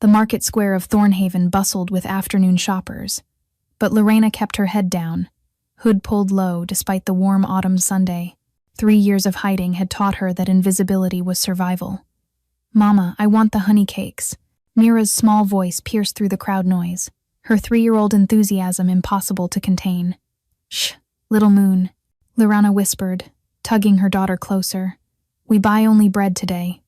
The market square of Thornhaven bustled with afternoon shoppers, but Lorena kept her head down, hood pulled low despite the warm autumn Sunday. 3 years of hiding had taught her that invisibility was survival. "Mama, I want the honey cakes." Meera's small voice pierced through the crowd noise, her 3-year-old enthusiasm impossible to contain. "Shh, little moon," Lorena whispered, tugging her daughter closer. "We buy only bread today."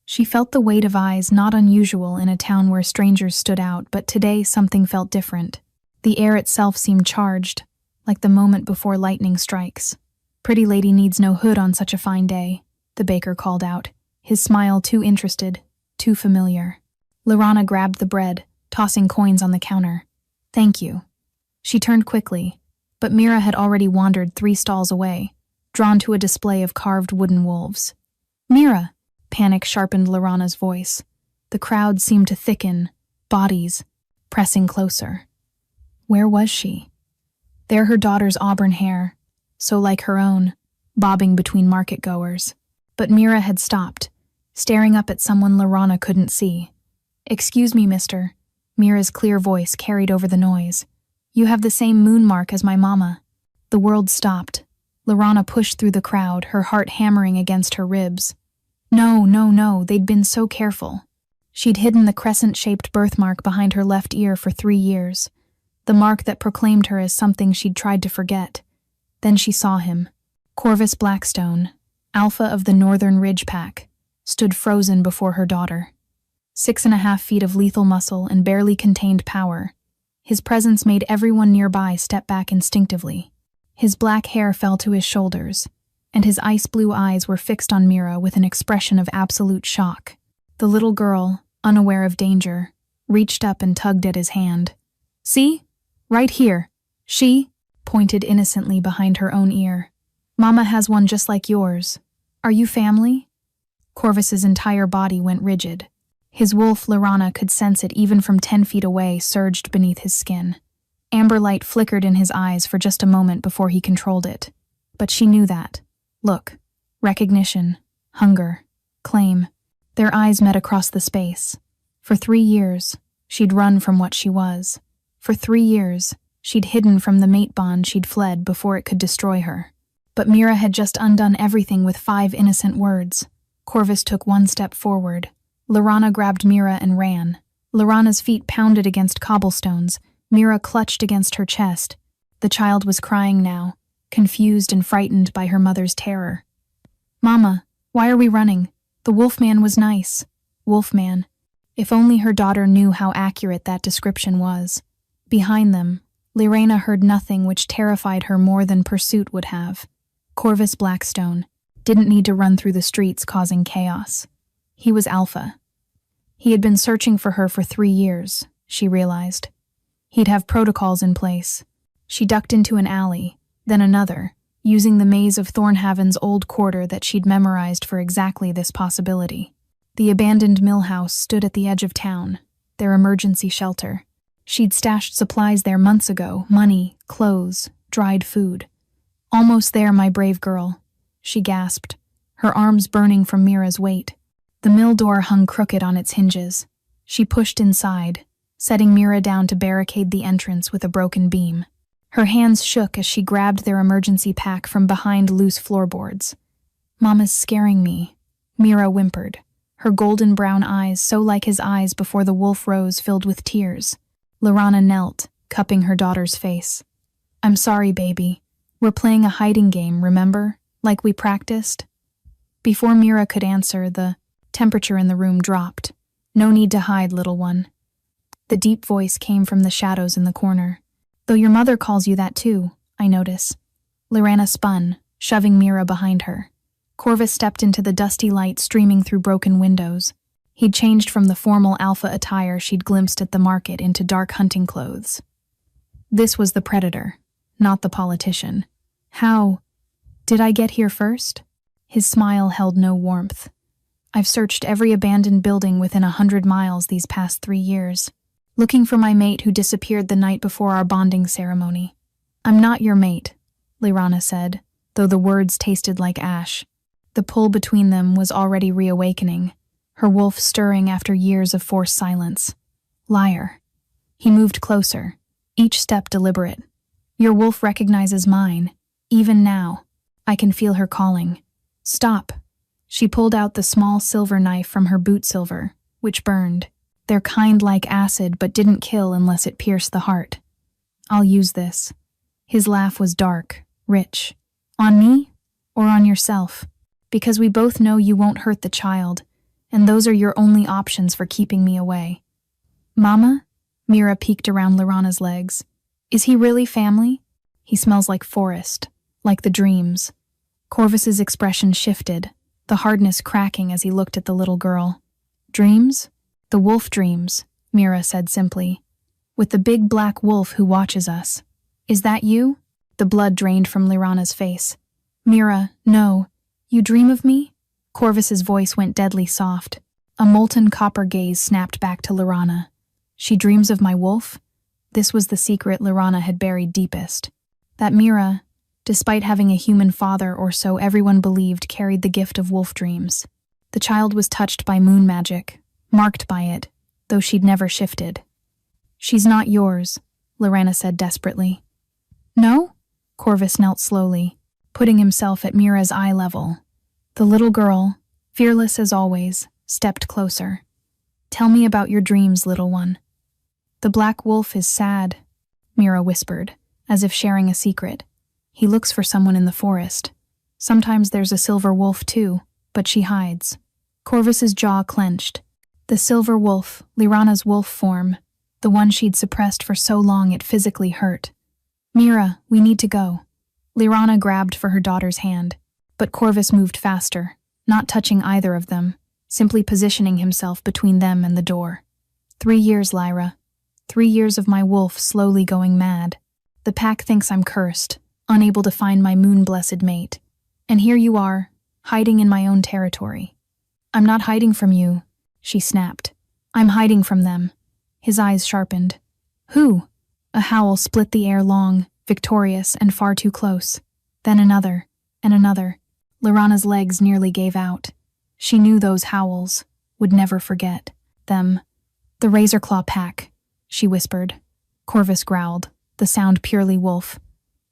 She felt the weight of eyes not unusual in a town where strangers stood out, but today something felt different. The air itself seemed charged, like the moment before lightning strikes. "Pretty lady needs no hood on such a fine day," the baker called out, his smile too interested, too familiar. Lorena grabbed the bread, tossing coins on the counter. "Thank you." She turned quickly, but Meera had already wandered 3 stalls away, drawn to a display of carved wooden wolves. "Meera!" Panic sharpened Lorena's voice. The crowd seemed to thicken, bodies pressing closer. Where was she? There her daughter's auburn hair, so like her own, bobbing between market-goers. But Meera had stopped, staring up at someone Lorena couldn't see. "Excuse me, mister." Meera's clear voice carried over the noise. "You have the same moon mark as my mama." The world stopped. Lorena pushed through the crowd, her heart hammering against her ribs. No, they'd been so careful. She'd hidden the crescent-shaped birthmark behind her left ear for 3 years, the mark that proclaimed her as something she'd tried to forget. Then she saw him. Corvus Blackstone, alpha of the Northern Ridge Pack, stood frozen before her daughter. 6.5 feet of lethal muscle and barely contained power. His presence made everyone nearby step back instinctively. His black hair fell to his shoulders, and his ice-blue eyes were fixed on Meera with an expression of absolute shock. The little girl, unaware of danger, reached up and tugged at his hand. "See? Right here." She pointed innocently behind her own ear. "Mama has one just like yours. Are you family?" Corvus's entire body went rigid. His wolf, Lorena, could sense it even from 10 feet away, surged beneath his skin. Amber light flickered in his eyes for just a moment before he controlled it. But she knew that. Look. Recognition. Hunger. Claim. Their eyes met across the space. For 3 years, she'd run from what she was. For 3 years, she'd hidden from the mate bond she'd fled before it could destroy her. But Meera had just undone everything with 5 innocent words. Corvus took 1 step forward. Lorena grabbed Meera and ran. Lorena's feet pounded against cobblestones. Meera clutched against her chest. The child was crying now, confused and frightened by her mother's terror. "Mama, why are we running? The wolfman was nice." Wolfman. If only her daughter knew how accurate that description was. Behind them, Lorena heard nothing which terrified her more than pursuit would have. Corvus Blackstone didn't need to run through the streets causing chaos. He was Alpha. He had been searching for her for 3 years, she realized. He'd have protocols in place. She ducked into an alley, then another, using the maze of Thornhaven's old quarter that she'd memorized for exactly this possibility. The abandoned mill house stood at the edge of town, their emergency shelter. She'd stashed supplies there months ago, money, clothes, dried food. "Almost there, my brave girl," she gasped, her arms burning from Meera's weight. The mill door hung crooked on its hinges. She pushed inside, setting Meera down to barricade the entrance with a broken beam. Her hands shook as she grabbed their emergency pack from behind loose floorboards. "Mama's scaring me," Meera whimpered, her golden brown eyes so like his eyes before the wolf rose filled with tears. Lorena knelt, cupping her daughter's face. "I'm sorry, baby. We're playing a hiding game, remember? Like we practiced?" Before Meera could answer, the temperature in the room dropped. "No need to hide, little one." The deep voice came from the shadows in the corner. "Though your mother calls you that too, I notice." Lorena spun, shoving Meera behind her. Corvus stepped into the dusty light streaming through broken windows. He'd changed from the formal alpha attire she'd glimpsed at the market into dark hunting clothes. This was the predator, not the politician. "How did I get here first?" His smile held no warmth. "I've searched every abandoned building within 100 miles these past 3 years, looking for my mate who disappeared the night before our bonding ceremony." "I'm not your mate," Lorena said, though the words tasted like ash. The pull between them was already reawakening. her wolf stirring after years of forced silence. Liar. He moved closer, each step deliberate. Your wolf recognizes mine. Even now, I can feel her calling. Stop. She pulled out the small silver knife from her boot silver, which burned. They're kind like acid but didn't kill unless it pierced the heart. I'll use this. His laugh was dark, rich. On me or on yourself? Because we both know you won't hurt the child, and those are your only options for keeping me away. Mama? Meera peeked around Lorana's legs. Is he really family? He smells like forest, like the dreams. Corvus's expression shifted, the hardness cracking as he looked at the little girl. Dreams? The wolf dreams, Meera said simply. With the big black wolf who watches us. Is that you? The blood drained from Lorana's face. Meera, no. You dream of me? Corvus's voice went deadly soft. A molten copper gaze snapped back to Lorana. She dreams of my wolf? This was the secret Lorana had buried deepest. That Meera, despite having a human father or so everyone believed, carried the gift of wolf dreams. The child was touched by moon magic, marked by it, though she'd never shifted. She's not yours, Lorana said desperately. No? Corvus knelt slowly, putting himself at Meera's eye level. The little girl, fearless as always, stepped closer. Tell me about your dreams, little one. The black wolf is sad, Meera whispered, as if sharing a secret. He looks for someone in the forest. Sometimes there's a silver wolf too, but she hides. Corvus's jaw clenched. The silver wolf, Lorana's wolf form, the one she'd suppressed for so long it physically hurt. Meera, we need to go. Lorana grabbed for her daughter's hand, but Corvus moved faster, not touching either of them, simply positioning himself between them and the door. 3 years, Lyra. 3 years of my wolf slowly going mad. The pack thinks I'm cursed, unable to find my moon-blessed mate. And here you are, hiding in my own territory. I'm not hiding from you, she snapped. I'm hiding from them. His eyes sharpened. Who? A howl split the air long, victorious, and far too close. Then another, and another. Lorana's legs nearly gave out. She knew those howls, would never forget them. The Razorclaw pack, she whispered. Corvus growled, the sound purely wolf.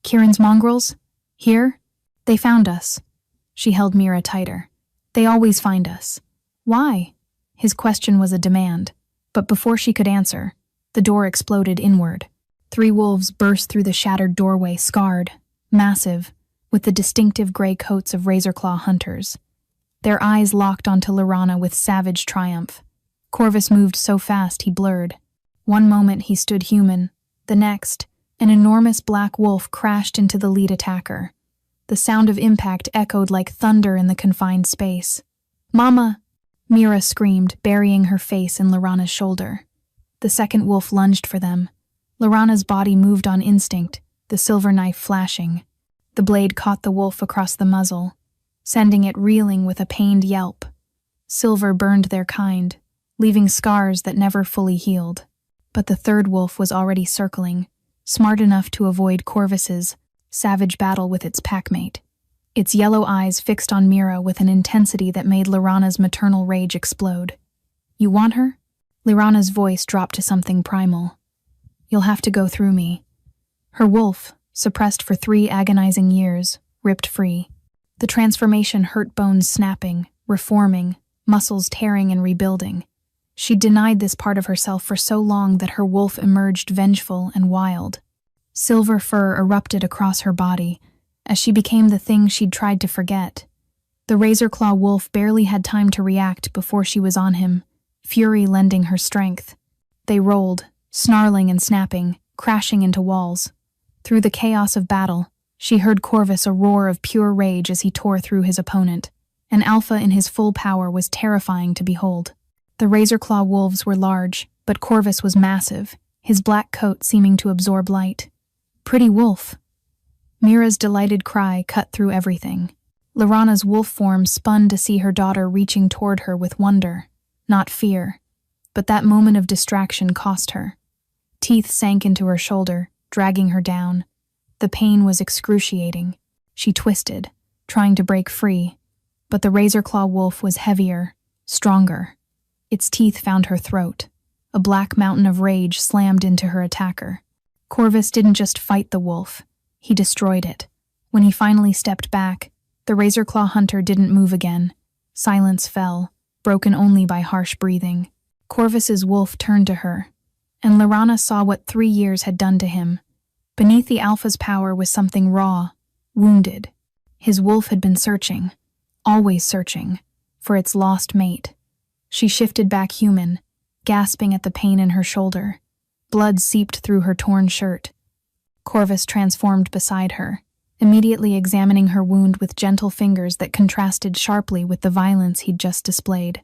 Kieran's mongrels? Here? They found us. She held Meera tighter. They always find us. Why? His question was a demand, but before she could answer, the door exploded inward. 3 wolves burst through the shattered doorway, scarred, massive, with the distinctive gray coats of Razorclaw hunters. Their eyes locked onto Lorana with savage triumph. Corvus moved so fast he blurred. One moment he stood human, the next, an enormous black wolf crashed into the lead attacker. The sound of impact echoed like thunder in the confined space. Mama! Meera screamed, burying her face in Lorana's shoulder. The second wolf lunged for them. Lorana's body moved on instinct, the silver knife flashing. The blade caught the wolf across the muzzle, sending it reeling with a pained yelp. Silver burned their kind, leaving scars that never fully healed. But the third wolf was already circling, smart enough to avoid Corvus's savage battle with its packmate. Its yellow eyes fixed on Meera with an intensity that made Lorana's maternal rage explode. You want her? Lorana's voice dropped to something primal. You'll have to go through me. Her wolf, suppressed for 3 agonizing years, ripped free. The transformation hurt bones snapping, reforming, muscles tearing and rebuilding. She denied this part of herself for so long that her wolf emerged vengeful and wild. Silver fur erupted across her body as she became the thing she'd tried to forget. The Razorclaw wolf barely had time to react before she was on him, fury lending her strength. They rolled, snarling and snapping, crashing into walls. Through the chaos of battle, she heard Corvus a roar of pure rage as he tore through his opponent. An alpha in his full power was terrifying to behold. The Razorclaw wolves were large, but Corvus was massive, his black coat seeming to absorb light. Pretty wolf. Meera's delighted cry cut through everything. Lorana's wolf form spun to see her daughter reaching toward her with wonder, not fear. But that moment of distraction cost her. Teeth sank into her shoulder, dragging her down. The pain was excruciating. She twisted, trying to break free, but the Razorclaw wolf was heavier, Stronger. Its teeth found her throat. A black mountain of rage slammed into her attacker. Corvus didn't just fight the wolf, he destroyed it. When he finally stepped back, the razor-claw hunter didn't move again. Silence fell, broken only by harsh breathing. Corvus's wolf turned to her, and Laurana saw what 3 years had done to him. Beneath the alpha's power was something raw, wounded. His wolf had been searching, always searching, for its lost mate. She shifted back human, gasping at the pain in her shoulder. Blood seeped through her torn shirt. Corvus transformed beside her, immediately examining her wound with gentle fingers that contrasted sharply with the violence he'd just displayed.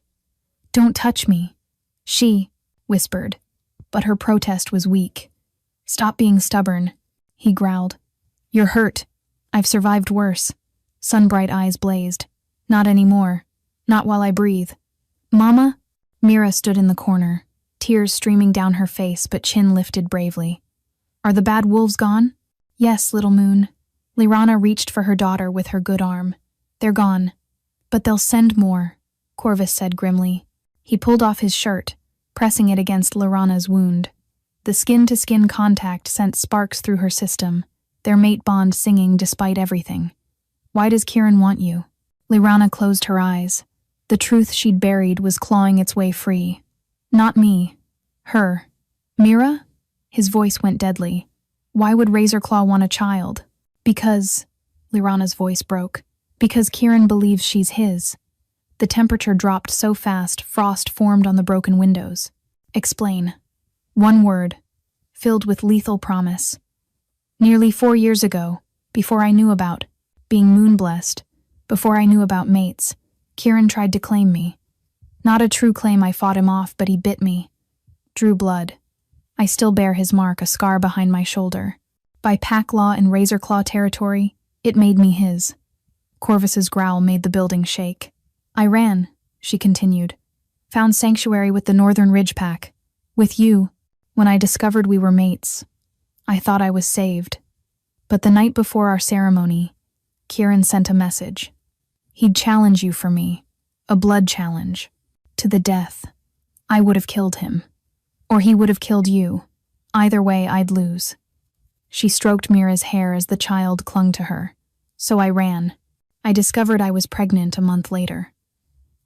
"Don't touch me," she whispered, but her protest was weak. "Stop being stubborn," he growled. "You're hurt. I've survived worse." Sunbright eyes blazed. "Not anymore. Not while I breathe." "Mama?" Meera stood in the corner, tears streaming down her face but chin lifted bravely. "Are the bad wolves gone?" "Yes, little moon." Laurana reached for her daughter with her good arm. "They're gone. But they'll send more," Corvus said grimly. He pulled off his shirt, pressing it against Laurana's wound. The skin-to-skin contact sent sparks through her system, their mate bond singing despite everything. "Why does Kieran want you?" Laurana closed her eyes. The truth she'd buried was clawing its way free. "Not me. Her." "Meera?" His voice went deadly. "Why would Razorclaw want a child?" "Because," Laurana's voice broke, "because Kieran believes she's his." The temperature dropped so fast, frost formed on the broken windows. "Explain." One word, filled with lethal promise. "Nearly 4 years ago, before I knew about being moon-blessed, before I knew about mates, Kieran tried to claim me. Not a true claim, I fought him off, but he bit me. Drew blood. I still bear his mark, a scar behind my shoulder. By pack law and Razorclaw territory, it made me his." Corvus's growl made the building shake. "I ran," she continued. "Found sanctuary with the Northern Ridge Pack. With you, when I discovered we were mates. I thought I was saved. But the night before our ceremony, Kieran sent a message. He'd challenge you for me, a blood challenge, to the death. I would have killed him. Or he would have killed you. Either way, I'd lose." She stroked Meera's hair as the child clung to her. "So I ran. I discovered I was pregnant a month later.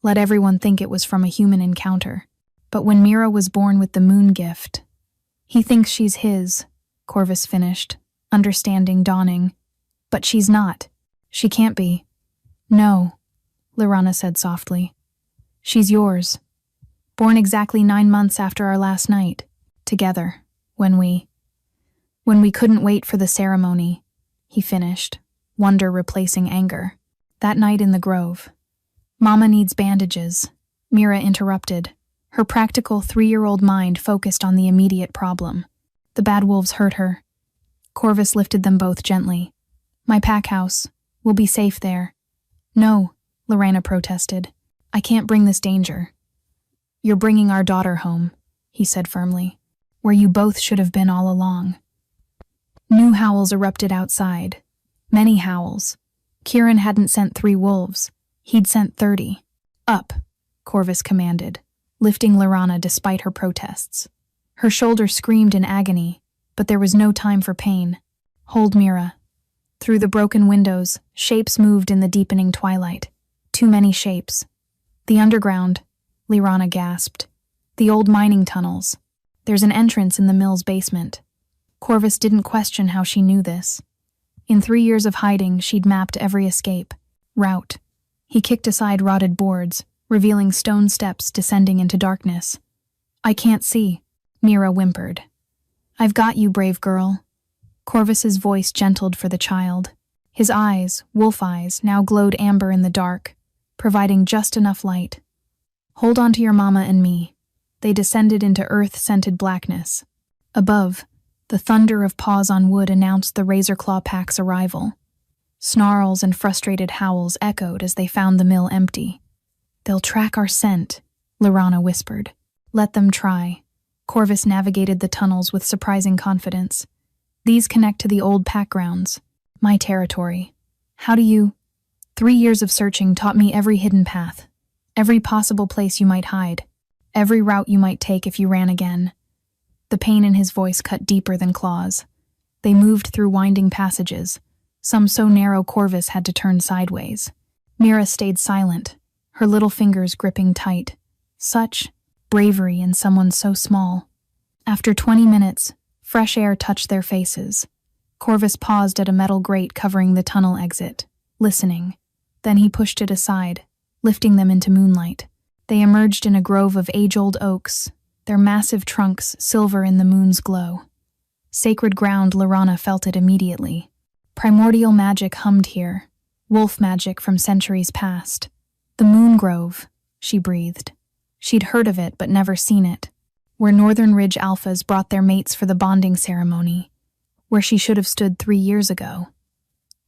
Let everyone think it was from a human encounter. But when Meera was born with the moon gift..." "He thinks she's his," Corvus finished, understanding dawning. "But she's not. She can't be." "No," Laurana said softly. "She's yours. Born exactly 9 months after our last night, together, when we couldn't wait for the ceremony," he finished, wonder replacing anger. "That night in the grove." "Mama needs bandages," Meera interrupted. Her practical 3-year-old mind focused on the immediate problem. "The bad wolves hurt her." Corvus lifted them both gently. "My pack house. We'll be safe there." "No," Lorena protested. "I can't bring this danger." "You're bringing our daughter home," he said firmly, "where you both should have been all along." New howls erupted outside. Many howls. Kieran hadn't sent 3 wolves. He'd sent 30. "Up," Corvus commanded, lifting Laurana despite her protests. Her shoulder screamed in agony, but there was no time for pain. "Hold Meera." Through the broken windows, shapes moved in the deepening twilight. Too many shapes. "The underground," Laurana gasped. "The old mining tunnels. There's an entrance in the mill's basement." Corvus didn't question how she knew this. In 3 years of hiding, she'd mapped every escape route. He kicked aside rotted boards, revealing stone steps descending into darkness. "I can't see," Meera whimpered. "I've got you, brave girl." Corvus's voice gentled for the child. His eyes, wolf eyes, now glowed amber in the dark, providing just enough light. "Hold on to your mama and me." They descended into earth-scented blackness. Above, the thunder of paws on wood announced the Razorclaw Pack's arrival. Snarls and frustrated howls echoed as they found the mill empty. "They'll track our scent," Laurana whispered. "Let them try." Corvus navigated the tunnels with surprising confidence. "These connect to the old pack grounds. My territory. How do you..." 3 years of searching taught me every hidden path. Every possible place you might hide. Every route you might take if you ran again. The pain in his voice cut deeper than claws. They moved through winding passages, some so narrow Corvus had to turn sideways. Meera stayed silent, her little fingers gripping tight. Such bravery in someone so small. After 20 minutes, fresh air touched their faces. Corvus paused at a metal grate covering the tunnel exit, listening. Then he pushed it aside, lifting them into moonlight. They emerged in a grove of age-old oaks, their massive trunks silver in the moon's glow. Sacred ground, Laurana felt it immediately. Primordial magic hummed here, wolf magic from centuries past. The Moon Grove, she breathed. She'd heard of it but never seen it, where Northern Ridge alphas brought their mates for the bonding ceremony, where she should have stood 3 years ago.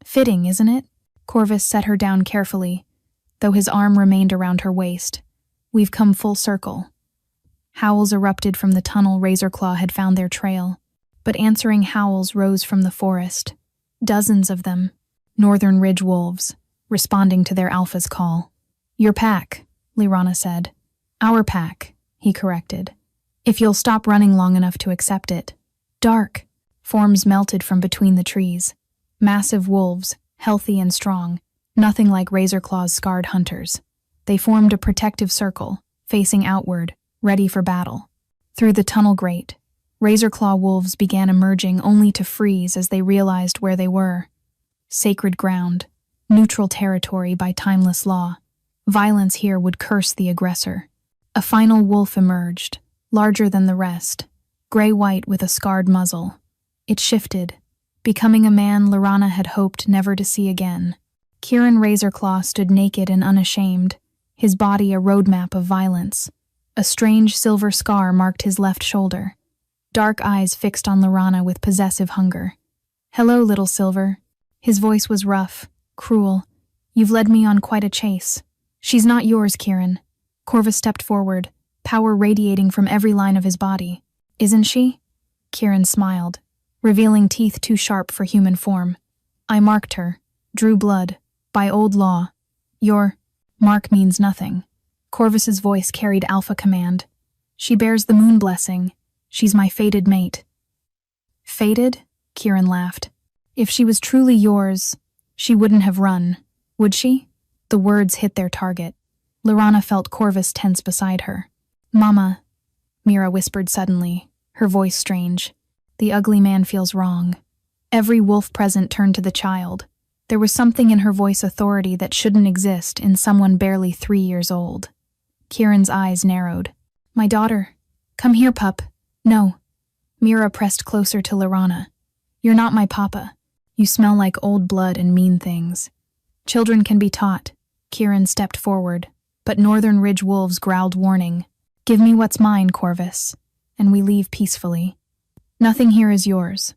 Fitting, isn't it? Corvus set her down carefully, though his arm remained around her waist. We've come full circle. Howls erupted from the tunnel. Razorclaw had found their trail, but answering howls rose from the forest. Dozens of them, Northern Ridge wolves, responding to their alpha's call. Your pack, Laurana said. Our pack, he corrected. If you'll stop running long enough to accept it. Dark. Forms melted from between the trees. Massive wolves, healthy and strong, nothing like Razorclaw's scarred hunters. They formed a protective circle, facing outward, ready for battle. Through the tunnel grate, Razorclaw wolves began emerging only to freeze as they realized where they were. Sacred ground, neutral territory by timeless law. Violence here would curse the aggressor. A final wolf emerged, larger than the rest, gray-white with a scarred muzzle. It shifted, becoming a man Laurana had hoped never to see again. Kieran Razorclaw stood naked and unashamed, his body a roadmap of violence. A strange silver scar marked his left shoulder. Dark eyes fixed on Laurana with possessive hunger. Hello, little Silver. His voice was rough, cruel. You've led me on quite a chase. She's not yours, Kieran. Corvus stepped forward, power radiating from every line of his body. Isn't she? Kieran smiled, revealing teeth too sharp for human form. I marked her, drew blood, by old law. Your mark means nothing. Corvus's voice carried alpha command. She bears the moon blessing. She's my fated mate. Fated? Kieran laughed. If she was truly yours, she wouldn't have run, would she? The words hit their target. Laurana felt Corvus tense beside her. Mama, Meera whispered suddenly, her voice strange. The ugly man feels wrong. Every wolf present turned to the child. There was something in her voice authority that shouldn't exist in someone barely 3 years old. Kieran's eyes narrowed. My daughter. Come here, pup. No. Meera pressed closer to Laurana. You're not my papa. You smell like old blood and mean things. Children can be taught. Kieran stepped forward, but Northern Ridge wolves growled warning. Give me what's mine, Corvus, and we leave peacefully. Nothing here is yours.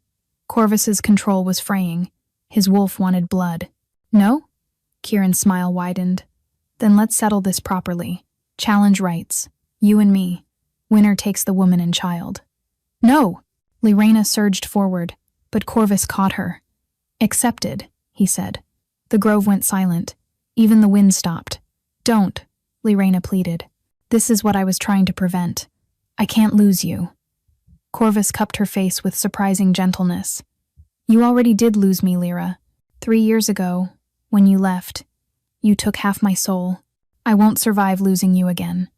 Corvus's control was fraying. His wolf wanted blood. No? Kieran's smile widened. Then let's settle this properly. Challenge rights. You and me. Winner takes the woman and child. No! Lyrena surged forward, but Corvus caught her. Accepted, he said. The grove went silent. Even the wind stopped. Don't, Lyrena pleaded. This is what I was trying to prevent. I can't lose you. Corvus cupped her face with surprising gentleness. You already did lose me, Lyra. 3 years ago, when you left, you took half my soul. I won't survive losing you again.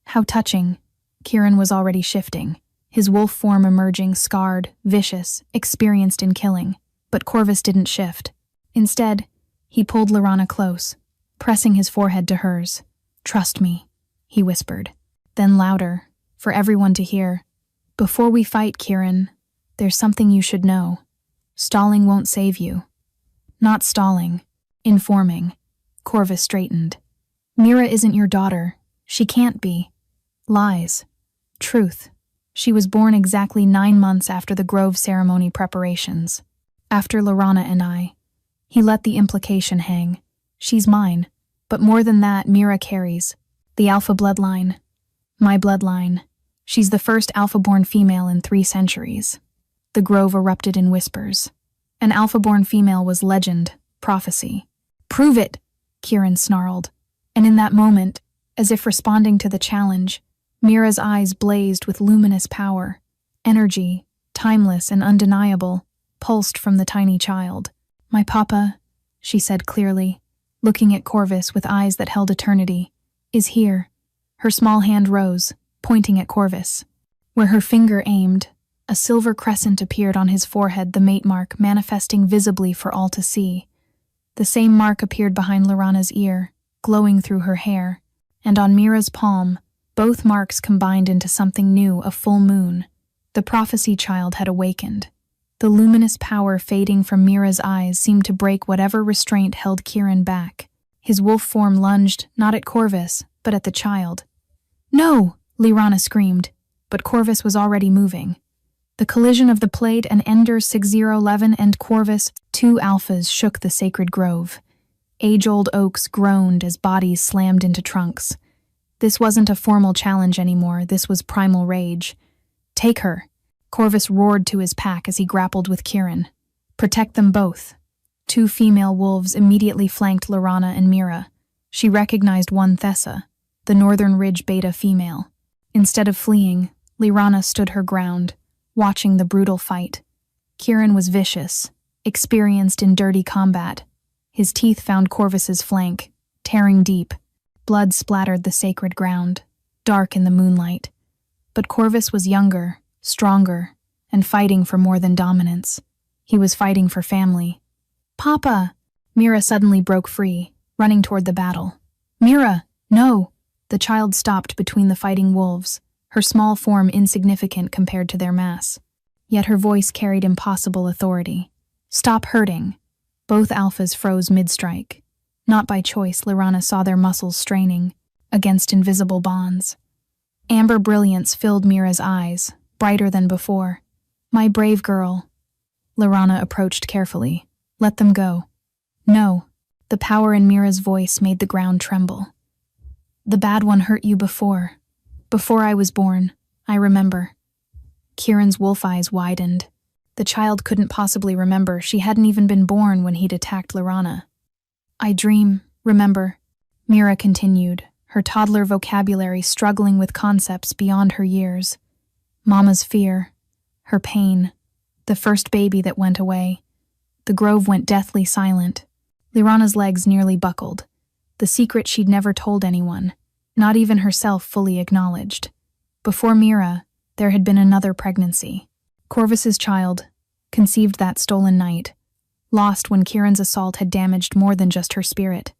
How touching. Kieran was already shifting, his wolf form emerging scarred, vicious, experienced in killing. But Corvus didn't shift. Instead, he pulled Laurana close, pressing his forehead to hers. Trust me, he whispered. Then louder, for everyone to hear. Before we fight, Kieran, there's something you should know. Stalling won't save you. Not stalling. Informing. Corvus straightened. Meera isn't your daughter. She can't be. Lies. Truth. She was born exactly 9 months after the Grove ceremony preparations. After Laurana and I. He let the implication hang. She's mine. But more than that, Meera carries. The Alpha bloodline. My bloodline. She's the first Alpha-born female in 3 centuries. The Grove erupted in whispers. An Alpha-born female was legend, prophecy. Prove it, Kieran snarled. And in that moment, as if responding to the challenge, Meera's eyes blazed with luminous power. Energy, timeless and undeniable, pulsed from the tiny child. "My papa," she said clearly, looking at Corvus with eyes that held eternity, "is here." Her small hand rose, pointing at Corvus. Where her finger aimed, a silver crescent appeared on his forehead, the mate mark manifesting visibly for all to see. The same mark appeared behind Laurana's ear, glowing through her hair, and on Meera's palm, both marks combined into something new, a full moon. The prophecy child had awakened. The luminous power fading from Meera's eyes seemed to break whatever restraint held Kieran back. His wolf form lunged, not at Corvus, but at the child. "No!" Laurana screamed, but Corvus was already moving. The collision of the plate and Ender 6011 and Corvus, two alphas, shook the sacred grove. Age-old oaks groaned as bodies slammed into trunks. This wasn't a formal challenge anymore, this was primal rage. "Take her!" Corvus roared to his pack as he grappled with Kieran. "Protect them both." Two female wolves immediately flanked Laurana and Meera. She recognized one Thessa, the Northern Ridge Beta female. Instead of fleeing, Laurana stood her ground, watching the brutal fight. Kieran was vicious, experienced in dirty combat. His teeth found Corvus's flank, tearing deep. Blood splattered the sacred ground, dark in the moonlight. But Corvus was younger, stronger, and fighting for more than dominance. He was fighting for family. "Papa!" Meera suddenly broke free, running toward the battle. "Meera, no!" The child stopped between the fighting wolves, her small form insignificant compared to their mass. Yet her voice carried impossible authority. "Stop hurting." Both alphas froze mid-strike. Not by choice, Laurana saw their muscles straining against invisible bonds. Amber brilliance filled Meera's eyes, brighter than before. "My brave girl." Laurana approached carefully. "Let them go." "No." The power in Meera's voice made the ground tremble. "The bad one hurt you before. Before I was born, I remember." Kieran's wolf eyes widened. The child couldn't possibly remember. She hadn't even been born when he'd attacked Laurana. "I dream, remember," Meera continued, her toddler vocabulary struggling with concepts beyond her years. Mama's fear, her pain, the first baby that went away. The grove went deathly silent. Laurana's legs nearly buckled. The secret she'd never told anyone, not even herself fully acknowledged. Before Meera, there had been another pregnancy. Corvus's child, conceived that stolen night, lost when Kieran's assault had damaged more than just her spirit.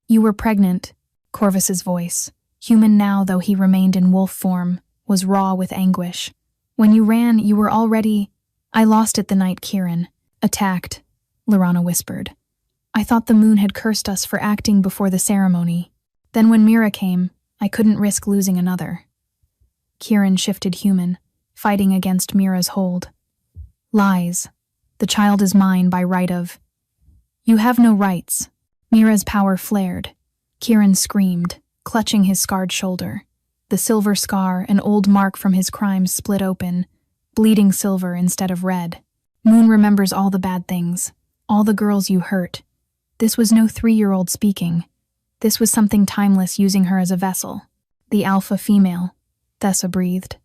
"You were pregnant," Corvus's voice, human now though he remained in wolf form, was raw with anguish. "When you ran, you were already—" "I lost it the night Kieran attacked," Laurana whispered. "I thought the moon had cursed us for acting before the ceremony. Then when Meera came, I couldn't risk losing another." Kieran shifted human, fighting against Meera's hold. "Lies. The child is mine by right of—" "You have no rights." Meera's power flared. Kieran screamed, clutching his scarred shoulder. The silver scar, an old mark from his crimes, split open, bleeding silver instead of red. "Moon remembers all the bad things, all the girls you hurt." This was no 3-year-old speaking. This was something timeless using her as a vessel. "The alpha female," Thessa breathed.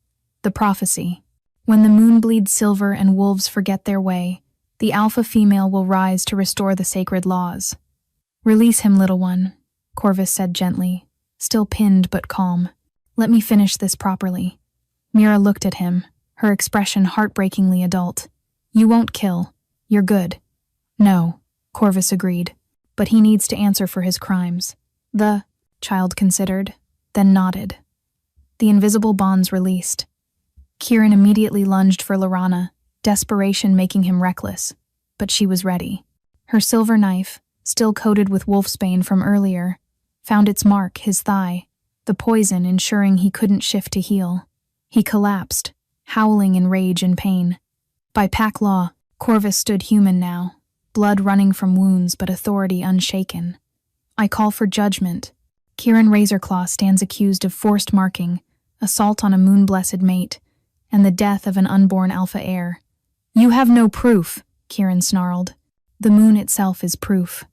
"The prophecy. When the moon bleeds silver and wolves forget their way, the alpha female will rise to restore the sacred laws." "Release him, little one," Corvus said gently, still pinned but calm. "Let me finish this properly." Meera looked at him, her expression heartbreakingly adult. "You won't kill. You're good." "No," Corvus agreed, "but he needs to answer for his crimes." The child considered, then nodded. The invisible bonds released. Kieran immediately lunged for Laurana, desperation making him reckless, but she was ready. Her silver knife, still coated with wolfsbane from earlier, found its mark, his thigh, the poison ensuring he couldn't shift to heal. He collapsed, howling in rage and pain. By pack law, Corvus stood human now, blood running from wounds but authority unshaken. "I call for judgment." Kieran Razorclaw stands accused of forced marking, assault on a moon-blessed mate, and the death of an unborn alpha heir. "You have no proof," Kieran snarled. "The moon itself is proof."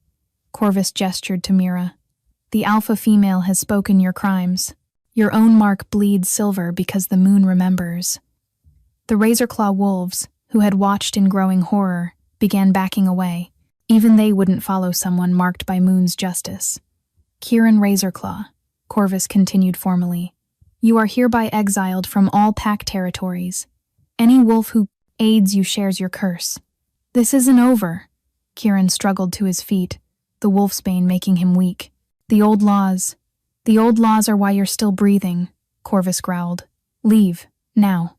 Corvus gestured to Meera. The alpha female has spoken your crimes. Your own mark bleeds silver because the moon remembers. The Razorclaw wolves, who had watched in growing horror, began backing away. Even they wouldn't follow someone marked by Moon's justice. Kieran Razorclaw, Corvus continued formally, you are hereby exiled from all pack territories. Any wolf who aids you shares your curse. This isn't over. Kieran struggled to his feet, the wolfsbane making him weak. The old laws are why you're still breathing, Corvus growled. Leave, now.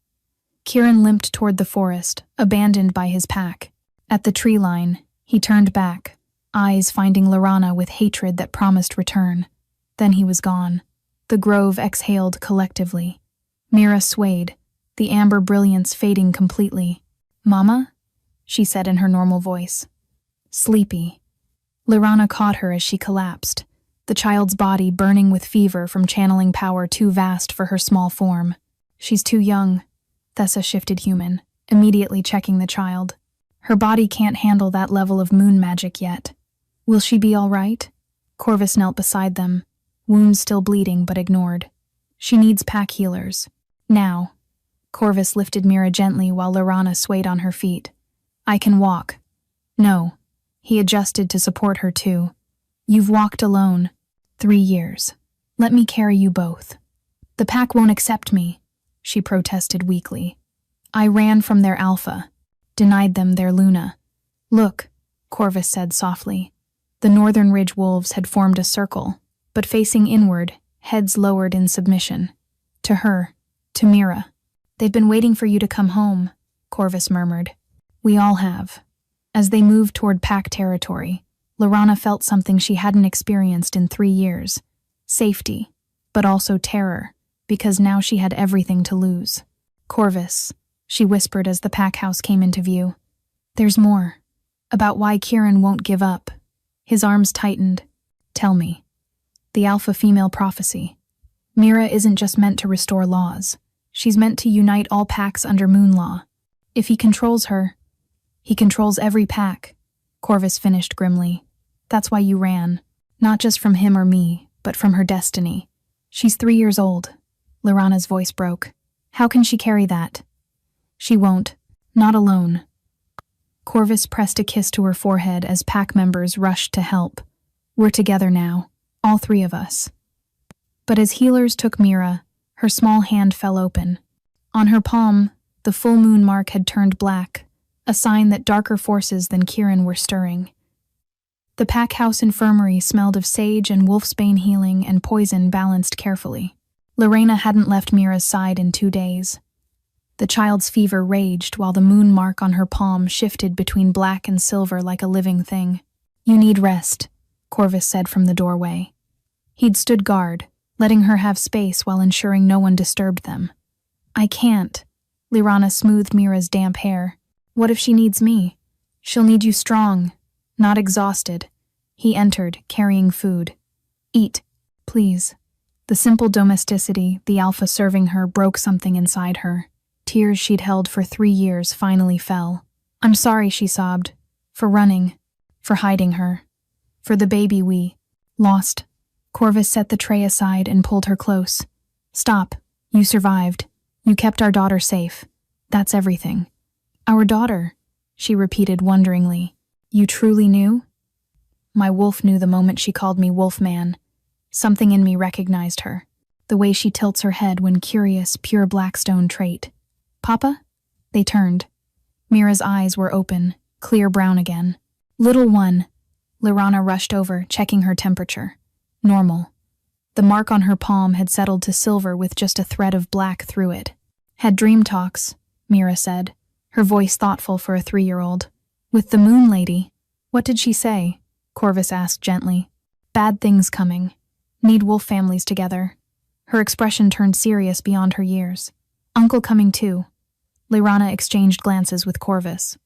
Kieran limped toward the forest, abandoned by his pack. At the tree line, he turned back, eyes finding Laurana with hatred that promised return. Then he was gone. The grove exhaled collectively. Meera swayed, the amber brilliance fading completely. Mama? She said in her normal voice. Sleepy. Laurana caught her as she collapsed, the child's body burning with fever from channeling power too vast for her small form. She's too young. Thessa shifted human, immediately checking the child. Her body can't handle that level of moon magic yet. Will she be all right? Corvus knelt beside them, wounds still bleeding but ignored. She needs pack healers. Now. Corvus lifted Meera gently while Laurana swayed on her feet. I can walk. No. He adjusted to support her too. You've walked alone. 3 years. Let me carry you both. The pack won't accept me, she protested weakly. I ran from their alpha, denied them their Luna. Look, Corvus said softly. The Northern Ridge wolves had formed a circle, but facing inward, heads lowered in submission. To her, to Meera. They've been waiting for you to come home, Corvus murmured. We all have. As they moved toward pack territory, Laurana felt something she hadn't experienced in 3 years. Safety, but also terror, because now she had everything to lose. Corvus, she whispered as the pack house came into view. There's more. About why Kieran won't give up. His arms tightened. Tell me. The alpha female prophecy. Meera isn't just meant to restore laws. She's meant to unite all packs under moon law. If he controls her, he controls every pack, Corvus finished grimly. That's why you ran. Not just from him or me, but from her destiny. She's 3 years old. Laurana's voice broke. How can she carry that? She won't. Not alone. Corvus pressed a kiss to her forehead as pack members rushed to help. We're together now, all 3 of us. But as healers took Meera, her small hand fell open. On her palm, the full moon mark had turned black, a sign that darker forces than Kieran were stirring. The pack house infirmary smelled of sage and wolfsbane healing and poison balanced carefully. Lorena hadn't left Meera's side in 2 days. The child's fever raged while the moon mark on her palm shifted between black and silver like a living thing. You need rest, Corvus said from the doorway. He'd stood guard, letting her have space while ensuring no one disturbed them. I can't. Laurana smoothed Meera's damp hair. What if she needs me? She'll need you strong, not exhausted. He entered, carrying food. Eat, please. The simple domesticity, the alpha serving her, broke something inside her. Tears she'd held for 3 years finally fell. I'm sorry, she sobbed. For running. For hiding her. For the baby we lost. Corvus set the tray aside and pulled her close. Stop. You survived. You kept our daughter safe. That's everything. Our daughter, she repeated wonderingly. You truly knew? My wolf knew the moment she called me Wolfman. Something in me recognized her. The way she tilts her head when curious, pure Blackstone trait. Papa? They turned. Meera's eyes were open, clear brown again. Little one. Laurana rushed over, checking her temperature. Normal. The mark on her palm had settled to silver with just a thread of black through it. Had dream talks, Meera said, her voice thoughtful for a 3-year-old. With the moon lady. What did she say? Corvus asked gently. Bad things coming. Need wolf families together. Her expression turned serious beyond her years. Uncle coming too. Laurana exchanged glances with Corvus.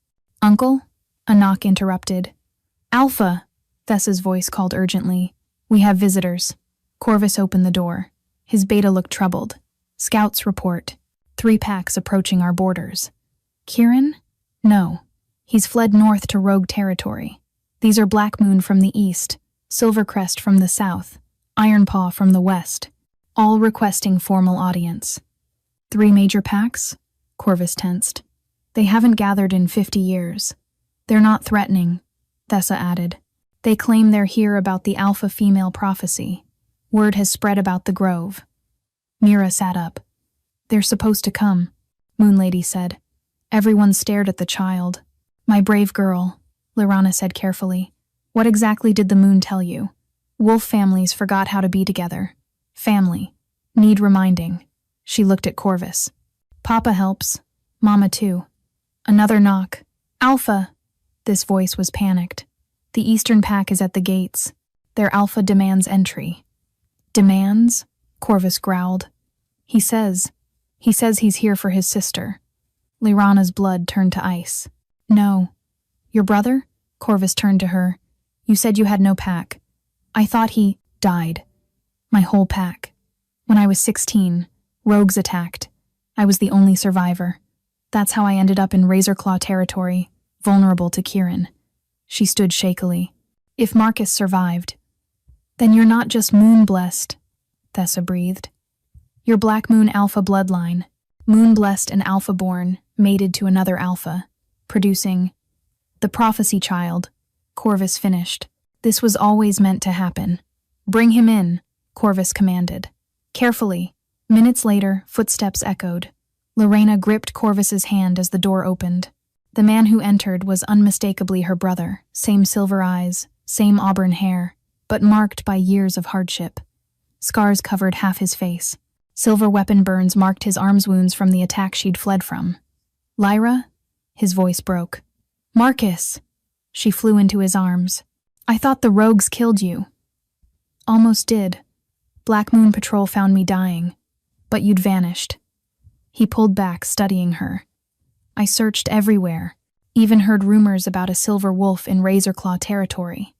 Uncle? A knock interrupted. Alpha! Thessa's voice called urgently. We have visitors. Corvus opened the door. His beta looked troubled. Scouts report. 3 packs approaching our borders. Kieran? No. He's fled north to rogue territory. These are Black Moon from the east, Silvercrest from the south, Ironpaw from the west, all requesting formal audience. 3 major packs? Corvus tensed. They haven't gathered in 50 years. They're not threatening, Thessa added. They claim they're here about the alpha-female prophecy. Word has spread about the grove. Meera sat up. They're supposed to come, Moon Lady said. Everyone stared at the child. My brave girl, Lirana said carefully. What exactly did the moon tell you? Wolf families forgot how to be together. Family. Need reminding. She looked at Corvus. Papa helps. Mama too. Another knock. Alpha! This voice was panicked. The Eastern Pack is at the gates. Their Alpha demands entry. Demands? Corvus growled. He says he's here for his sister. Lirana's blood turned to ice. No. Your brother? Corvus turned to her. You said you had no pack. I thought he died. My whole pack. When I was 16, rogues attacked. I was the only survivor. That's how I ended up in Razorclaw territory, vulnerable to Kieran. She stood shakily. If Marcus survived, then you're not just moon-blessed, Thessa breathed. You're Black Moon Alpha bloodline, moon-blessed and alpha-born, mated to another alpha, producing the prophecy child, Corvus finished. This was always meant to happen. Bring him in, Corvus commanded. Carefully. Minutes later, footsteps echoed. Lorena gripped Corvus's hand as the door opened. The man who entered was unmistakably her brother, same silver eyes, same auburn hair, but marked by years of hardship. Scars covered half his face. Silver weapon burns marked his arms wounds from the attack she'd fled from. Lyra? His voice broke. Marcus! She flew into his arms. I thought the rogues killed you. Almost did. Black Moon Patrol found me dying. But you'd vanished. He pulled back, studying her. I searched everywhere, even heard rumors about a silver wolf in Razorclaw territory.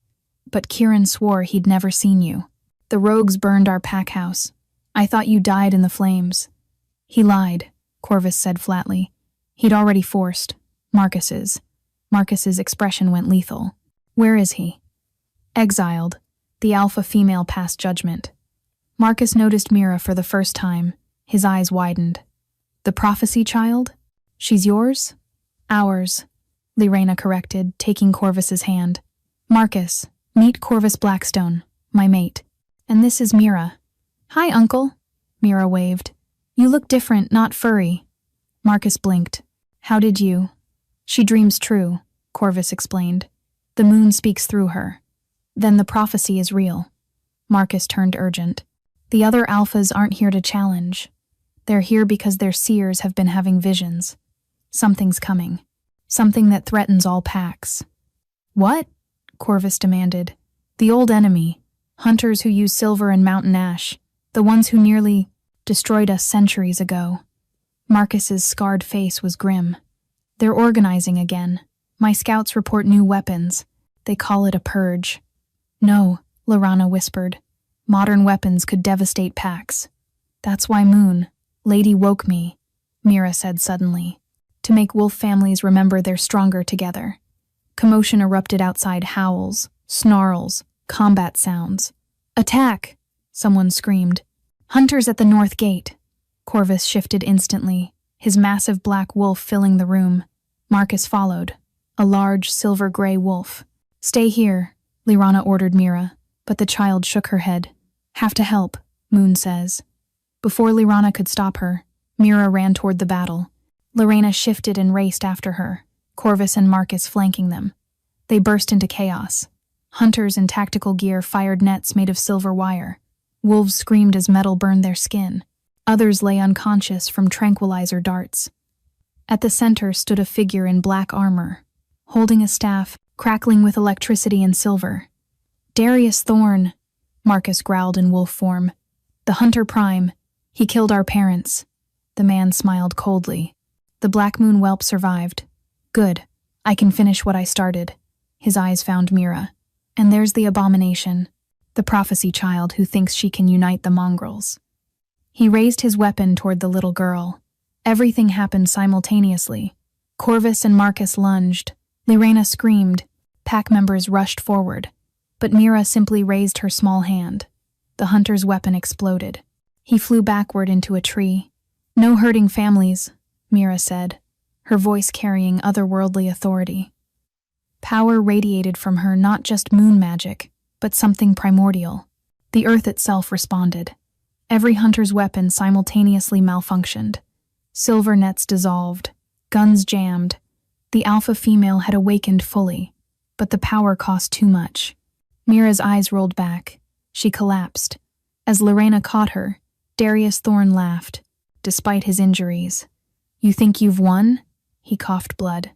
But Kieran swore he'd never seen you. The rogues burned our pack house. I thought you died in the flames. He lied, Corvus said flatly. He'd already forced. Marcus's expression went lethal. Where is he? Exiled. The alpha female passed judgment. Marcus noticed Meera for the first time. His eyes widened. The prophecy child? She's yours? Ours, Lirena corrected, taking Corvus's hand. Marcus, meet Corvus Blackstone, my mate. And this is Meera. Hi, Uncle, Meera waved. You look different, not furry. Marcus blinked. How did you? She dreams true, Corvus explained. The moon speaks through her. Then the prophecy is real. Marcus turned urgent. The other alphas aren't here to challenge. They're here because their seers have been having visions. Something's coming. Something that threatens all packs. What? Corvus demanded. The old enemy. Hunters who use silver and mountain ash. The ones who nearly destroyed us centuries ago. Marcus's scarred face was grim. They're organizing again. My scouts report new weapons. They call it a purge. No, Lorana whispered. Modern weapons could devastate packs. That's why Moon, Lady woke me, Meera said suddenly. To make wolf families remember they're stronger together. Commotion erupted outside, howls, snarls, combat sounds. Attack! Someone screamed. Hunters at the north gate. Corvus shifted instantly, his massive black wolf filling the room. Marcus followed, a large silver-gray wolf. Stay here, Lirana ordered Meera, but the child shook her head. Have to help, Moon says. Before Lirana could stop her, Meera ran toward the battle. Lorena shifted and raced after her, Corvus and Marcus flanking them. They burst into chaos. Hunters in tactical gear fired nets made of silver wire. Wolves screamed as metal burned their skin. Others lay unconscious from tranquilizer darts. At the center stood a figure in black armor, holding a staff, crackling with electricity and silver. Darius Thorn, Marcus growled in wolf form. The Hunter Prime. He killed our parents. The man smiled coldly. The Black Moon whelp survived. Good. I can finish what I started. His eyes found Meera. And there's the abomination. The prophecy child who thinks she can unite the mongrels. He raised his weapon toward the little girl. Everything happened simultaneously. Corvus and Marcus lunged. Lirena screamed. Pack members rushed forward. But Meera simply raised her small hand. The hunter's weapon exploded. He flew backward into a tree. "No hurting families," Meera said, her voice carrying otherworldly authority. Power radiated from her, not just moon magic, but something primordial. The earth itself responded. Every hunter's weapon simultaneously malfunctioned. Silver nets dissolved, guns jammed. The alpha female had awakened fully, but the power cost too much. Meera's eyes rolled back. She collapsed. As Lorena caught her, Darius Thorne laughed, despite his injuries. "You think you've won?" He coughed blood.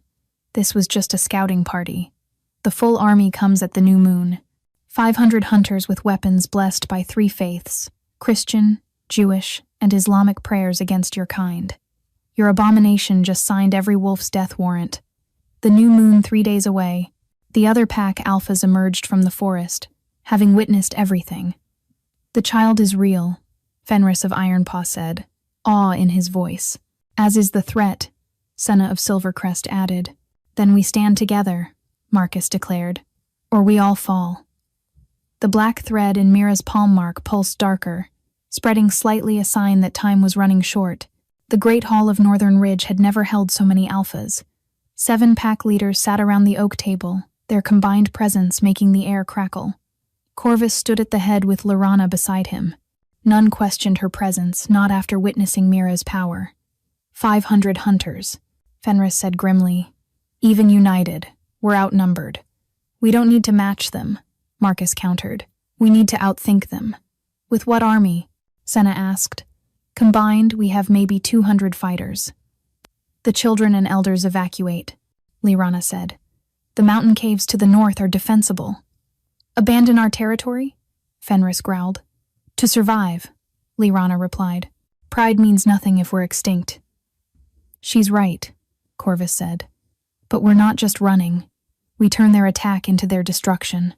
"This was just a scouting party. The full army comes at the new moon. 500 hunters with weapons blessed by 3 faiths, Christian, Jewish, and Islamic prayers against your kind. Your abomination just signed every wolf's death warrant. The new moon 3 days away. The other pack alphas emerged from the forest, having witnessed everything. The child is real," Fenris of Ironpaw said, awe in his voice. "As is the threat," Senna of Silvercrest added. "Then we stand together," Marcus declared, "or we all fall." The black thread in Meera's palm mark pulsed darker, spreading slightly a sign that time was running short. The Great Hall of Northern Ridge had never held so many alphas. 7 pack leaders sat around the oak table, their combined presence making the air crackle. Corvus stood at the head with Lorana beside him. None questioned her presence, not after witnessing Meera's power. 500 hunters, Fenris said grimly. "Even united, we're outnumbered. We don't need to match them," Marcus countered. "We need to outthink them." "With what army?" Senna asked. "Combined, we have maybe 200 fighters." "The children and elders evacuate," Lirana said. "The mountain caves to the north are defensible." "Abandon our territory?" Fenris growled. "To survive," Lirana replied. "Pride means nothing if we're extinct." "She's right," Corvus said. "But we're not just running. We turn their attack into their destruction."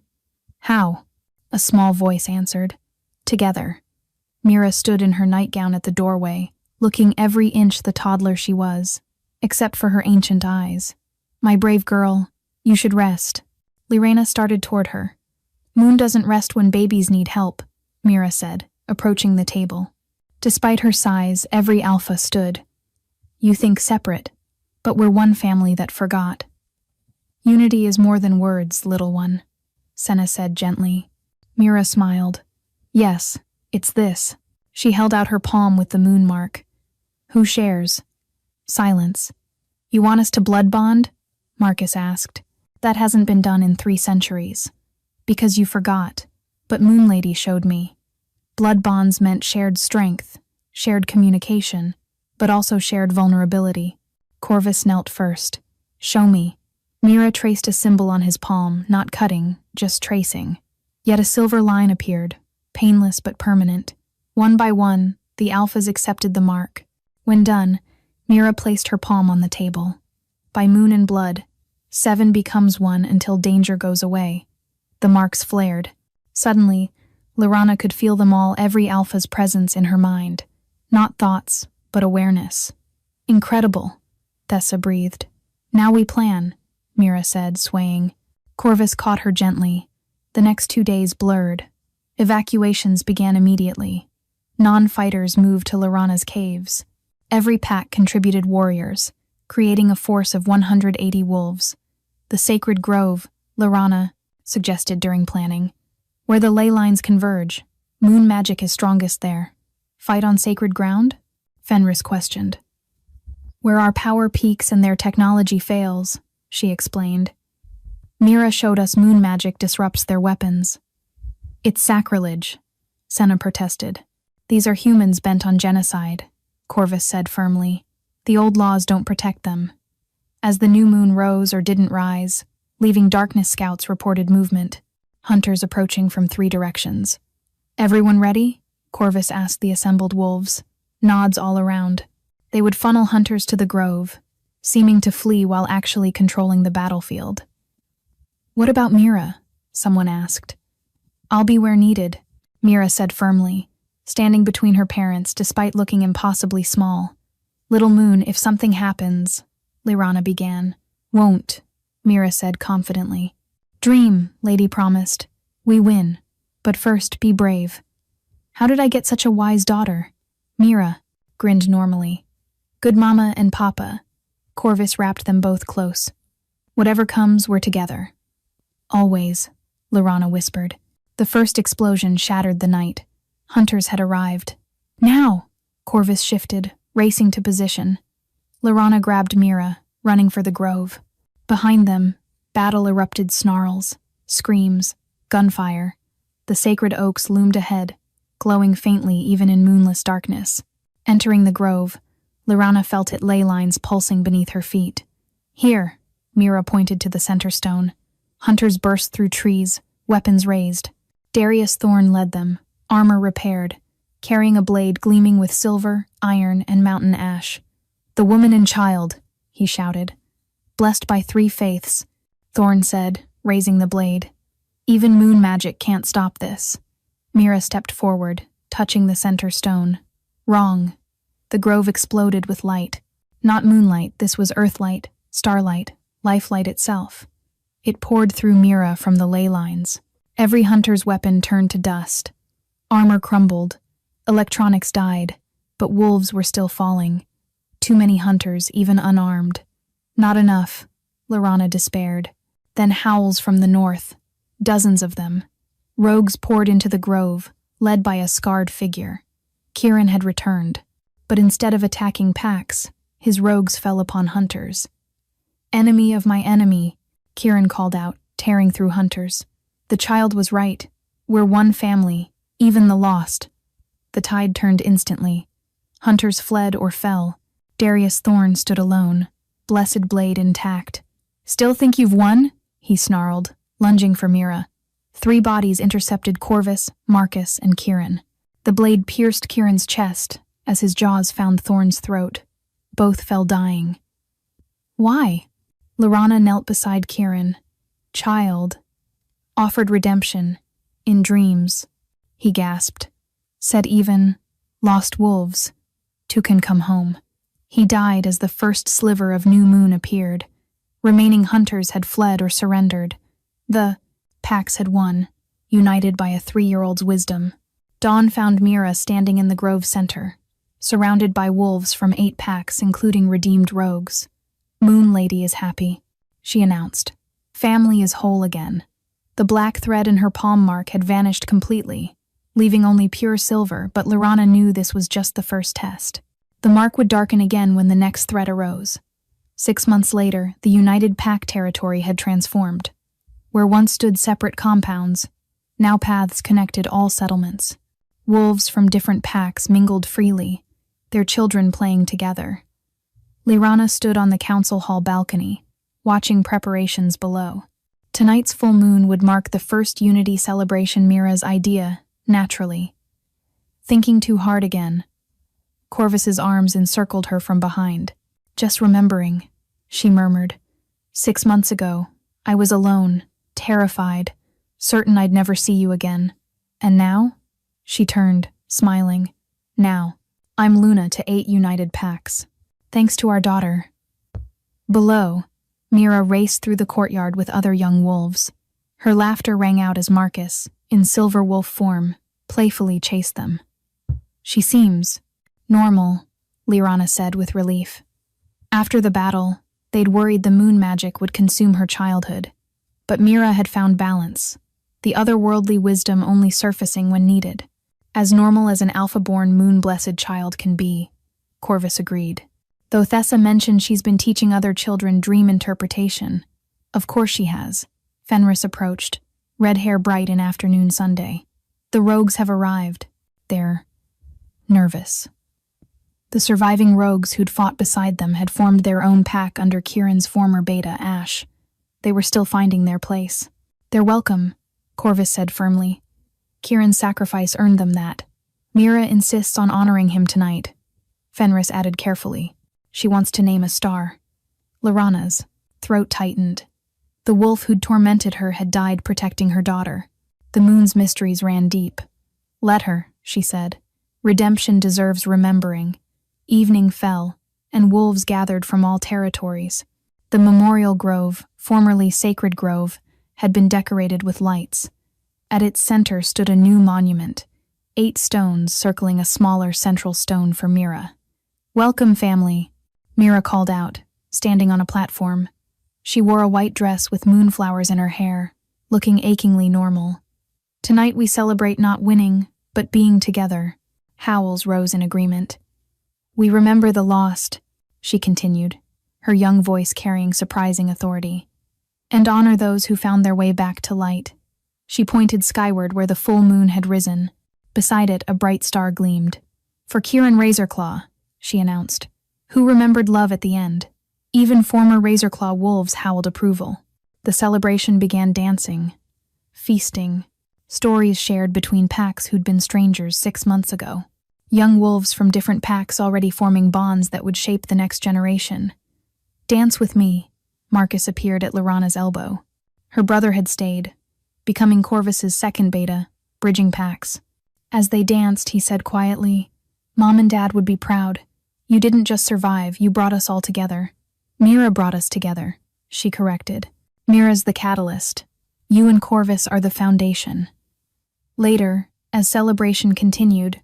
"How?" a small voice answered. "Together." Meera stood in her nightgown at the doorway, looking every inch the toddler she was, except for her ancient eyes. "My brave girl, you should rest." Lirena started toward her. "Moon doesn't rest when babies need help," Meera said, approaching the table. Despite her size, every alpha stood. "You think separate, but we're one family that forgot." "Unity is more than words, little one," Senna said gently. Meera smiled. "Yes, it's this." She held out her palm with the moon mark. "Who shares?" Silence. "You want us to blood bond?" Marcus asked. "That hasn't been done in 3 centuries. Because you forgot, but Moon Lady showed me. Blood bonds meant shared strength, shared communication, but also shared vulnerability." Corvus knelt first. "Show me." Meera traced a symbol on his palm, not cutting, just tracing. Yet a silver line appeared, painless but permanent. One by one, the alphas accepted the mark. When done, Meera placed her palm on the table. By moon and blood, 7 becomes 1 until danger goes away. The marks flared. Suddenly, Lorana could feel them all, every alpha's presence in her mind. Not thoughts, but awareness. "Incredible," Thessa breathed. "Now we plan," Meera said, swaying. Corvus caught her gently. The next 2 days blurred. Evacuations began immediately. Non-fighters moved to Lorana's caves. Every pack contributed warriors, creating a force of 180 wolves. "The sacred grove," Lorana suggested during planning. "Where the ley lines converge. Moon magic is strongest there." "Fight on sacred ground?" Fenris questioned. "Where our power peaks and their technology fails," she explained. "Meera showed us moon magic disrupts their weapons." "It's sacrilege," Senna protested. "These are humans bent on genocide," Corvus said firmly. "The old laws don't protect them." As the new moon rose or didn't rise, leaving darkness scouts reported movement, hunters approaching from 3 directions. "Everyone ready?" Corvus asked the assembled wolves. Nods all around. They would funnel hunters to the grove, seeming to flee while actually controlling the battlefield. "What about Meera?" someone asked. "I'll be where needed," Meera said firmly, standing between her parents despite looking impossibly small. "Little Moon, if something happens," Lirana began. "Won't," Meera said confidently. "Dream," Lady promised. "We win. But first, be brave." How did I get such a wise daughter? Meera grinned normally. Good mama and papa. Corvus wrapped them both close. Whatever comes, we're together. Always, Laurana whispered. The first explosion shattered the night. Hunters had arrived. Now! Corvus shifted, racing to position. Laurana grabbed Meera, running for the grove. Behind them, battle erupted snarls, screams, gunfire. The sacred oaks loomed ahead, glowing faintly even in moonless darkness. Entering the grove, Laurana felt its ley lines pulsing beneath her feet. Here, Meera pointed to the center stone. Hunters burst through trees, weapons raised. Darius Thorn led them, armor repaired, carrying a blade gleaming with silver, iron, and mountain ash. The woman and child, he shouted. Blessed by 3 faiths, Thorn said, raising the blade. Even moon magic can't stop this. Meera stepped forward, touching the center stone. Wrong. The grove exploded with light. Not moonlight, this was earthlight, starlight, lifelight itself. It poured through Meera from the ley lines. Every hunter's weapon turned to dust. Armor crumbled. Electronics died, but wolves were still falling. Too many hunters, even unarmed. Not enough, Laurana despaired. Then howls from the north. Dozens of them. Rogues poured into the grove, led by a scarred figure. Kieran had returned, but instead of attacking packs, his rogues fell upon hunters. Enemy of my enemy, Kieran called out, tearing through hunters. The child was right. We're one family, even the lost. The tide turned instantly. Hunters fled or fell. Darius Thorn stood alone, blessed blade intact. Still think you've won? He snarled, lunging for Meera. 3 bodies intercepted Corvus, Marcus, and Kieran. The blade pierced Kieran's chest as his jaws found Thorn's throat. Both fell dying. Why? Laurana knelt beside Kieran. Child. Offered redemption. In dreams. He gasped. Said even, lost wolves. 2 can come home. He died as the first sliver of new moon appeared. Remaining hunters had fled or surrendered. The packs had won, united by a 3-year-old's wisdom. Dawn found Meera standing in the grove center, surrounded by wolves from 8 packs, including redeemed rogues. Moon Lady is happy, she announced. Family is whole again. The black thread in her palm mark had vanished completely, leaving only pure silver, but Laurana knew this was just the first test. The mark would darken again when the next threat arose. 6 months later, the United Pack territory had transformed. Where once stood separate compounds, now paths connected all settlements. Wolves from different packs mingled freely, their children playing together. Laurana stood on the council hall balcony, watching preparations below. Tonight's full moon would mark the first unity celebration. Meera's idea, naturally. Thinking too hard again. Corvus's arms encircled her from behind. Just remembering, she murmured. 6 months ago, I was alone, terrified, certain I'd never see you again. And now? She turned, smiling. Now, I'm Luna to 8 united packs. Thanks to our daughter. Below, Meera raced through the courtyard with other young wolves. Her laughter rang out as Marcus, in silver wolf form, playfully chased them. She seems normal, Laurana said with relief. After the battle, they'd worried the moon magic would consume her childhood. But Meera had found balance, the otherworldly wisdom only surfacing when needed. As normal as an alpha-born moon-blessed child can be, Corvus agreed. Though Thessa mentioned she's been teaching other children dream interpretation. Of course she has. Fenris approached, red hair bright in afternoon Sunday. The rogues have arrived. They're nervous. The surviving rogues who'd fought beside them had formed their own pack under Kieran's former beta, Ash. They were still finding their place. They're welcome, Corvus said firmly. Kieran's sacrifice earned them that. Meera insists on honoring him tonight. Fenris added carefully. She wants to name a star. Laurana's throat tightened. The wolf who'd tormented her had died protecting her daughter. The moon's mysteries ran deep. Let her, she said. Redemption deserves remembering. Evening fell, and wolves gathered from all territories. The memorial grove, formerly Sacred Grove, had been decorated with lights. At its center stood a new monument, 8 stones circling a smaller central stone for Meera. "Welcome, family," Meera called out, standing on a platform. She wore a white dress with moonflowers in her hair, looking achingly normal. "Tonight we celebrate not winning, but being together." Howls rose in agreement. "We remember the lost," she continued, her young voice carrying surprising authority, "and honor those who found their way back to light." She pointed skyward where the full moon had risen. Beside it, a bright star gleamed. "For Kieran Razorclaw," she announced, "who remembered love at the end." Even former Razorclaw wolves howled approval. The celebration began dancing, feasting, stories shared between packs who'd been strangers 6 months ago. Young wolves from different packs already forming bonds that would shape the next generation. "Dance with me," Marcus appeared at Lorana's elbow. Her brother had stayed, becoming Corvus's second beta, bridging packs. As they danced, he said quietly, "Mom and Dad would be proud. You didn't just survive, you brought us all together." "Meera brought us together," she corrected. "Meera's the catalyst. You and Corvus are the foundation." Later, as celebration continued,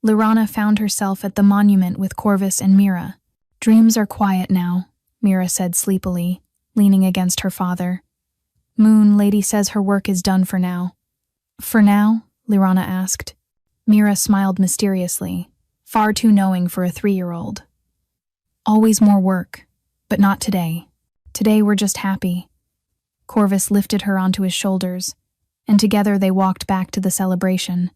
Lorana found herself at the monument with Corvus and Meera. "Dreams are quiet now," Meera said sleepily, leaning against her father. "Moon Lady says her work is done for now." "For now?" Lorana asked. Meera smiled mysteriously, far too knowing for a 3-year-old. "Always more work, but not today. Today we're just happy." Corvus lifted her onto his shoulders, and together they walked back to the celebration.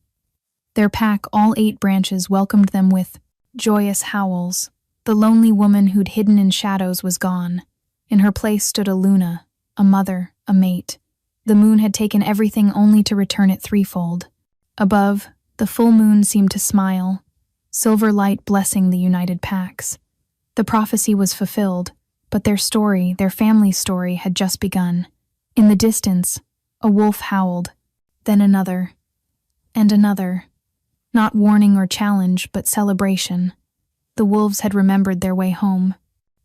Their pack, all 8 branches, welcomed them with joyous howls. The lonely woman who'd hidden in shadows was gone. In her place stood a Luna, a mother, a mate. The moon had taken everything only to return it threefold. Above, the full moon seemed to smile, silver light blessing the united packs. The prophecy was fulfilled, but their story, their family's story, had just begun. In the distance, a wolf howled, then another, and another. Not warning or challenge, but celebration. The wolves had remembered their way home.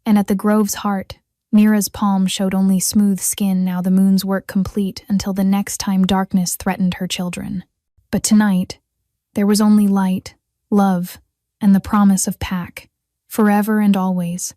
And at the grove's heart, Meera's palm showed only smooth skin, now the moon's work complete until the next time darkness threatened her children. But tonight, there was only light, love, and the promise of pack, forever and always.